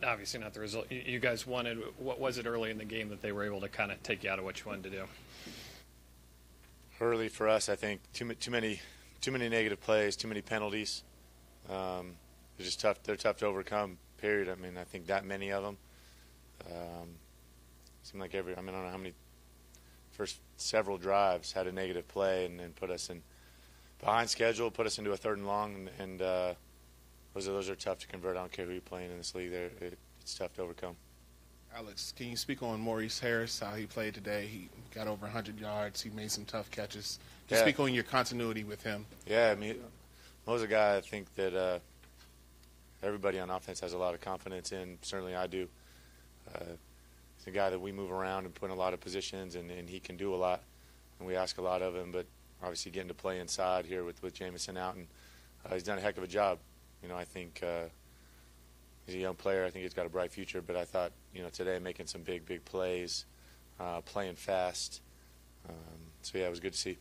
Obviously not the result you guys wanted. What was it early in the game that they were able to kind of take you out of what you wanted to do? Early for us, I think too many negative plays, too many penalties. They're just tough. They're tough to overcome. Period. I mean, I think that many of them. Seemed like I don't know how many. First several drives had a negative play and then put us in behind schedule, put us into a 3rd and long, and those are tough to convert. I don't care who you're playing in this league. It's tough to overcome. Alex, can you speak on Maurice Harris, how he played today? He got over 100 yards. He made some tough catches. Can you speak on your continuity with him? Yeah, I mean, Mo's a guy I think that everybody on offense has a lot of confidence in. Certainly I do. He's a guy that we move around and put in a lot of positions, and he can do a lot, and we ask a lot of him. But obviously getting to play inside here with Jamison out, and he's done a heck of a job. You know, I think he's a young player. I think he's got a bright future. But I thought, today making some big plays, playing fast. So, yeah, it was good to see.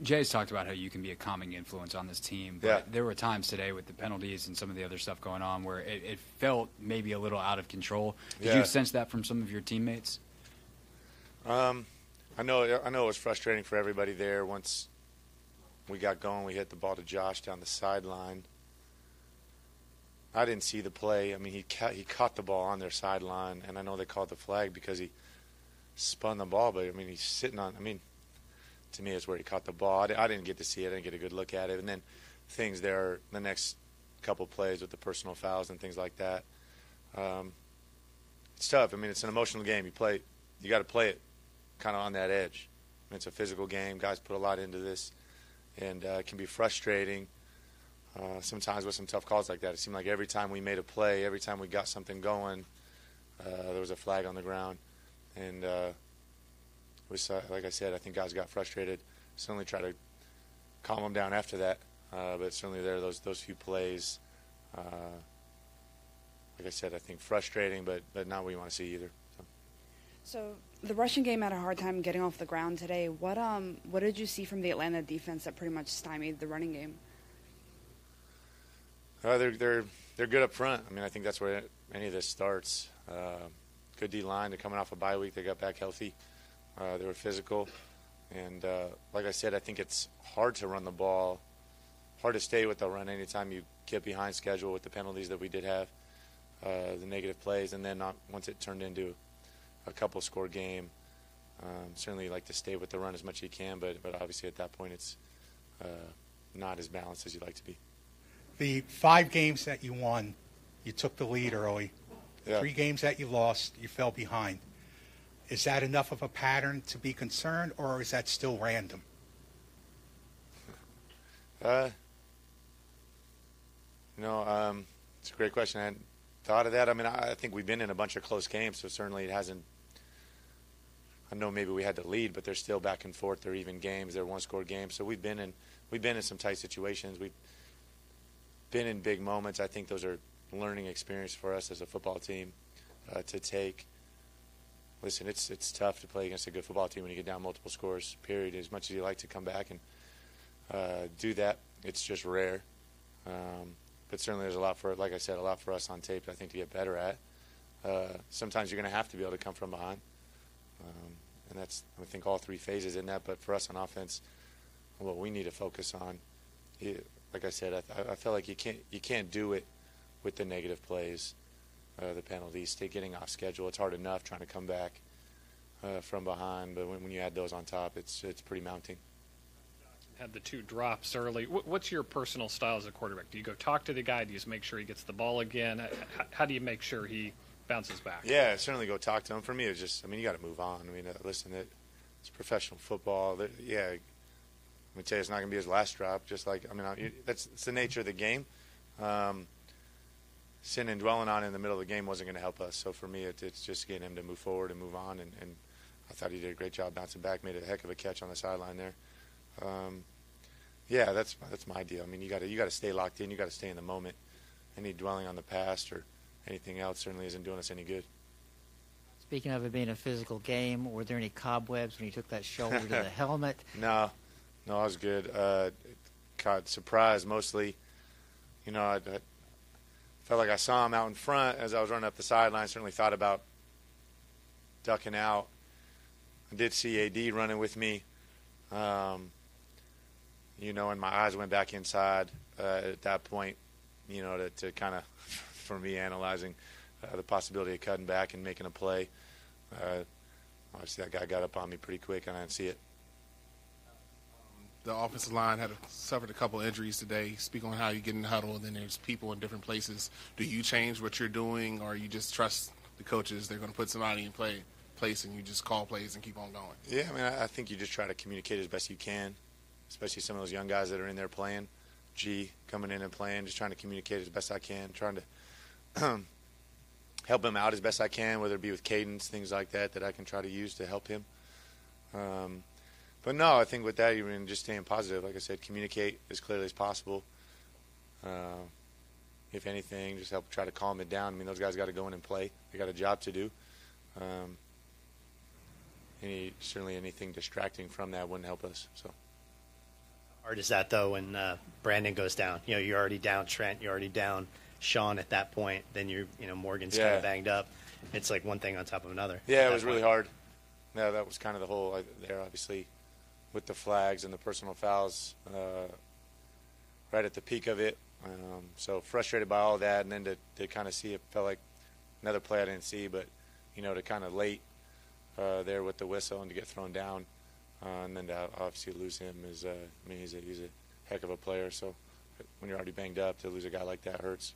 Jay's talked about how you can be a calming influence on this team, but there were times today with the penalties and some of the other stuff going on where it felt maybe a little out of control. Did you sense that from some of your teammates? I know it was frustrating for everybody there. Once we got going, we hit the ball to Josh down the sideline. I didn't see the play. I mean, he caught the ball on their sideline, and I know they called the flag because he spun the ball, but, I mean, he's sitting on – I mean, to me, it's where he caught the ball. I didn't get to see it. I didn't get a good look at it. And then things there, the next couple plays with the personal fouls and things like that. It's tough. I mean, it's an emotional game. You got to play it kind of on that edge. I mean, it's a physical game. Guys put a lot into this, and it can be frustrating sometimes with some tough calls like that. It seemed like every time we made a play, every time we got something going, there was a flag on the ground. And like I said, I think guys got frustrated. Certainly try to calm them down after that. But certainly those few plays, like I said, I think frustrating, but not what you want to see either. So the rushing game had a hard time getting off the ground today. What did you see from the Atlanta defense that pretty much stymied the running game? They're good up front. I mean, I think that's where any of this starts. Good D-line. They're coming off a bye week. They got back healthy. They were physical. And like I said, I think it's hard to run the ball, hard to stay with the run anytime you get behind schedule with the penalties that we did have, the negative plays, and then once it turned into a couple-score game. Certainly like to stay with the run as much as you can, but obviously at that point it's not as balanced as you'd like to be. The 5 games that you won, you took the lead early. Yeah. 3 games that you lost, you fell behind. Is that enough of a pattern to be concerned, or is that still random? It's a great question. I hadn't thought of that. I mean, I think we've been in a bunch of close games, so certainly it hasn't. I know maybe we had the lead, but they're still back and forth. They're even games. They're one-score games. So we've been in some tight situations. We've been in big moments. I think those are learning experience for us as a football team to take. Listen, it's tough to play against a good football team when you get down multiple scores, period. As much as you like to come back and do that, it's just rare. But certainly there's like I said, a lot for us on tape, I think, to get better at. Sometimes you're going to have to be able to come from behind. And that's, I think, all 3 phases in that. But for us on offense, what we need to focus on, like I said, I feel like you can't do it with the negative plays, the penalties, getting off schedule. It's hard enough trying to come back from behind, but when you add those on top, it's pretty mounting. Had the 2 drops early. What's your personal style as a quarterback? Do you go talk to the guy? Do you just make sure he gets the ball again? How do you make sure he bounces back? Yeah, certainly go talk to him. For me, it's just, you got to move on. Listen, it's professional football. Yeah, let me tell you, it's not going to be his last drop. Just like, it's the nature of the game. Sitting and dwelling on it in the middle of the game wasn't going to help us. So for me, it's just getting him to move forward and move on. And I thought he did a great job bouncing back, made a heck of a catch on the sideline there. Yeah, that's my deal. You got to stay locked in. You got to stay in the moment. Any dwelling on the past or anything else certainly isn't doing us any good. Speaking of it being a physical game, were there any cobwebs when you took that shoulder to the helmet? No, I was good. Caught surprised mostly. I felt like I saw him out in front as I was running up the sideline. Certainly thought about ducking out. I did see AD running with me, and my eyes went back inside at that point, to kind of, for me, analyzing the possibility of cutting back and making a play. Obviously, that guy got up on me pretty quick, and I didn't see it. The offensive line suffered a couple injuries today. Speak on how you get in the huddle, and then there's people in different places. Do you change what you're doing, or you just trust the coaches? They're going to put somebody in place, and you just call plays and keep on going? Yeah, I think you just try to communicate as best you can, especially some of those young guys that are in there playing. G coming in and playing, just trying to communicate as best I can, trying to help him out as best I can, whether it be with cadence, things like that I can try to use to help him. But no, I think with that, you're just staying positive. Like I said, communicate as clearly as possible. If anything, just help try to calm it down. Those guys got to go in and play. They got a job to do. Certainly anything distracting from that wouldn't help us. So. How hard is that, though, when Brandon goes down? You're already down Trent. You're already down Sean at that point. Then Morgan's kind of banged up. It's like one thing on top of another. Yeah, it was really hard. Yeah, that was kind of the whole there, obviously, with the flags and the personal fouls right at the peak of it. So frustrated by all that, and then to kind of see it felt like another play I didn't see, but, to kind of late there with the whistle and to get thrown down. And then to obviously lose him is, he's a heck of a player. So when you're already banged up, to lose a guy like that hurts.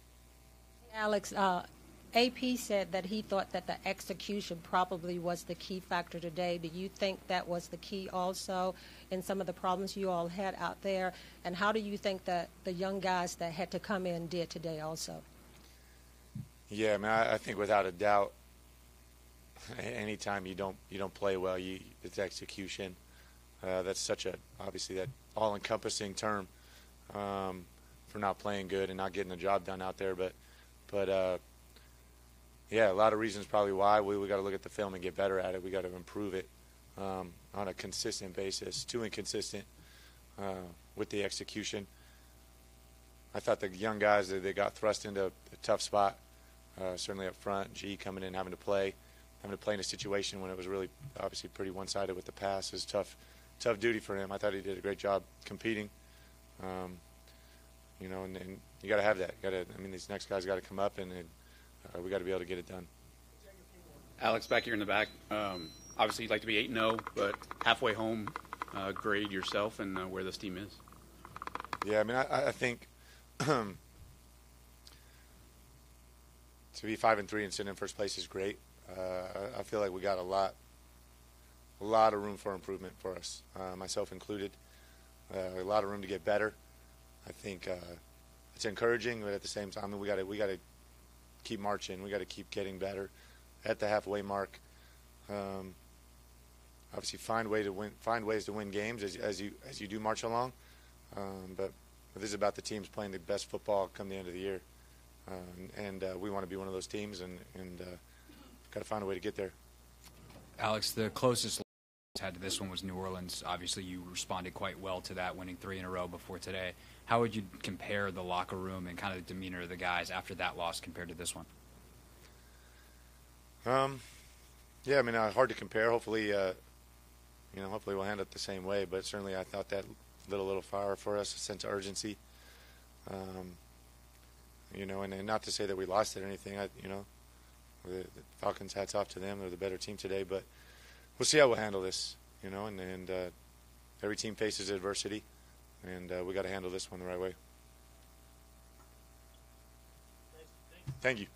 Alex, AP said that he thought that the execution probably was the key factor today. Do you think that was the key also in some of the problems you all had out there? And how do you think that the young guys that had to come in did today also? Yeah, I think without a doubt, anytime you don't play well, it's execution. That's such obviously that all-encompassing term for not playing good and not getting the job done out there. But yeah, a lot of reasons probably why. We got to look at the film and get better at it. We got to improve it on a consistent basis. Too inconsistent with the execution. I thought the young guys, they got thrust into a tough spot, certainly up front. G coming in, having to play in a situation when it was really obviously pretty one-sided with the pass. It was tough duty for him. I thought he did a great job competing. And you got to have that. These next guys got to come up, and we got to be able to get it done. Alex, back here in the back. Obviously, you'd like to be 8-0, but halfway home, grade yourself and where this team is. Yeah, I think to be 5-3 and sitting in first place is great. I feel like we got a lot of room for improvement for us, myself included. A lot of room to get better. I think it's encouraging, but at the same time, we got to keep marching. We got to keep getting better at the halfway mark. Obviously, find ways to win games as you do march along. But this is about the teams playing the best football come the end of the year, and we want to be one of those teams, and got to find a way to get there. Alex, the closest had to this one was New Orleans. Obviously, you responded quite well to that, winning 3 in a row before today. How would you compare the locker room and kind of the demeanor of the guys after that loss compared to this one? Yeah, hard to compare. Hopefully, hopefully we'll end up the same way. But certainly, I thought that lit a little fire for us, a sense of urgency. And not to say that we lost it or anything. The Falcons, hats off to them. They're the better team today, but we'll see how we'll handle this. And every team faces adversity, and we got to handle this one the right way. Thank you.